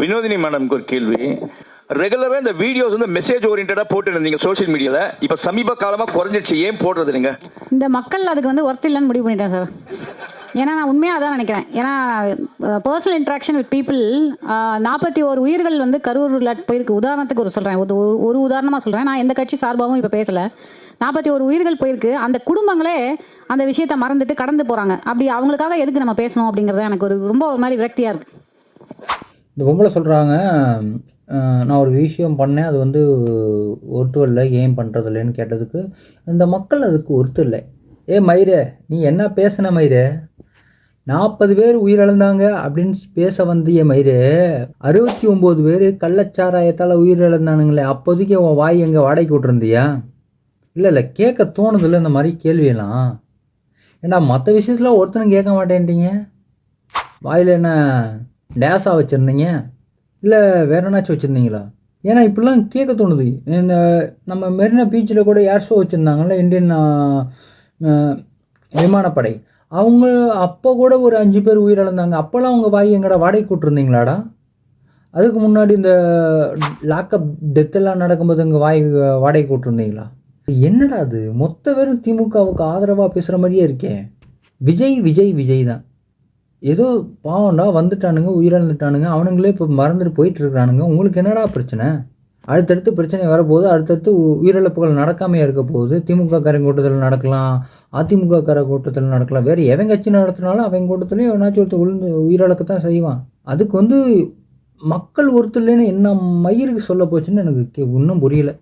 வினோதினி மேடம்க்கு ஒரு கேள்வி. ரெகுலரா இந்த வீடியோஸ் வந்து மெசேஜ் ஓரியன்டா போட்டு இருந்தீங்க சோஷியல் மீடியால, இப்ப சமீப காலமா குறைஞ்சிடுச்சு, ஏன் போடுறது நீங்க? இந்த மக்கள் அதுக்கு வந்து ஒர்த் இல்லைன்னு முடிவு பண்ணிட்டேன் சார். ஏன்னா நான் உண்மையாக அதான் நினைக்கிறேன். ஏன்னா பர்சனல் இன்ட்ராக்ஷன் வித் பீப்புள், 41 உயிர்கள் வந்து கரூரில் போயிருக்கு. உதாரணத்துக்கு சொல்கிறேன், ஒரு உதாரணமாக சொல்கிறேன். நான் எந்த கட்சி சார்பாகவும் இப்போ பேசலை. 41 உயிர்கள் போயிருக்கு. அந்த குடும்பங்களே அந்த விஷயத்தை மறந்துட்டு கடந்து போகிறாங்க. அப்படி அவங்களுக்காக எதுக்கு நம்ம பேசணும் அப்படிங்கிறது எனக்கு ரொம்ப ஒரு மாதிரி விரக்தியாக இருக்குது. இந்த பொம்பளை சொல்கிறாங்க, நான் ஒரு விஷயம் பண்ணேன், அது வந்து ஒருத்தர் இல்லை, ஏன் பண்ணுறதில்லைன்னு கேட்டதுக்கு இந்த மக்கள் அதுக்கு ஒருத்தர் இல்லை. மயிரே, நீ என்ன பேசின மயிரே? 40 பேர் உயிரிழந்தாங்க அப்படின்னு பேச வந்திய மயிரே, 69 பேர் கள்ளச்சாராயத்தால் உயிரிழந்தானுங்களே, அப்போதைக்கு உன் வாய் எங்கே வாடகைக்கு விட்டுருந்தியா? இல்லை கேட்க தோணுதில்லை இந்த மாதிரி கேள்வியெல்லாம். ஏன்னா மற்ற விஷயத்தில் ஒருத்தனும் கேட்க மாட்டேன்ட்டீங்க. வாயில் என்ன டேஸாக வச்சுருந்தீங்க, இல்லை வேற என்னாச்சும் வச்சுருந்தீங்களா? ஏன்னா இப்படிலாம் கேட்க தோணுது. நம்ம மெரினா பீச்சில் கூட ஏர் ஷோ வச்சுருந்தாங்கல்ல, இந்தியன் விமானப்படை. அவங்க அப்போ கூட ஒரு 5 பேர் உயிரிழந்தாங்க. அப்போல்லாம் அவங்க வாய் எங்கடா வாடகை கூட்டிருந்தீங்களாடா? அதுக்கு முன்னாடி இந்த லாக்அப் டெத்தெல்லாம் நடக்கும்போது இங்கே வாடகை கூட்டிருந்தீங்களா? என்னடா அது, மொத்த பேரும் திமுகவுக்கு ஆதரவாக பேசுகிற மாதிரியே இருக்கே. விஜய் தான். ஏதோ பாவம்டா, வந்துட்டானுங்க, உயிரிழந்துட்டானுங்க, அவனுங்களே இப்போ மறந்துட்டு போயிட்டுருக்கானுங்க. உங்களுக்கு என்னடா பிரச்சனை? அடுத்தடுத்து பிரச்சனை வரப்போகுது, அடுத்தடுத்து உயிரிழப்புகள் நடக்காமையாக இருக்க போகுது. திமுக காரங்க கூட்டத்தில் நடக்கலாம், அதிமுக கார கூட்டத்தில் நடக்கலாம், வேறு எவன் கட்சி நடத்தினாலும் அவங்க கூட்டத்துலேயும் எவனாச்சும் ஒருத்தர் விழுந்து உயிரிழக்கத்தான் செய்வான். அதுக்கு வந்து மக்கள் ஒருத்தர் இல்லைன்னு என்ன மயிருக்கு சொல்ல போச்சுன்னு எனக்கு இன்னும் புரியலை.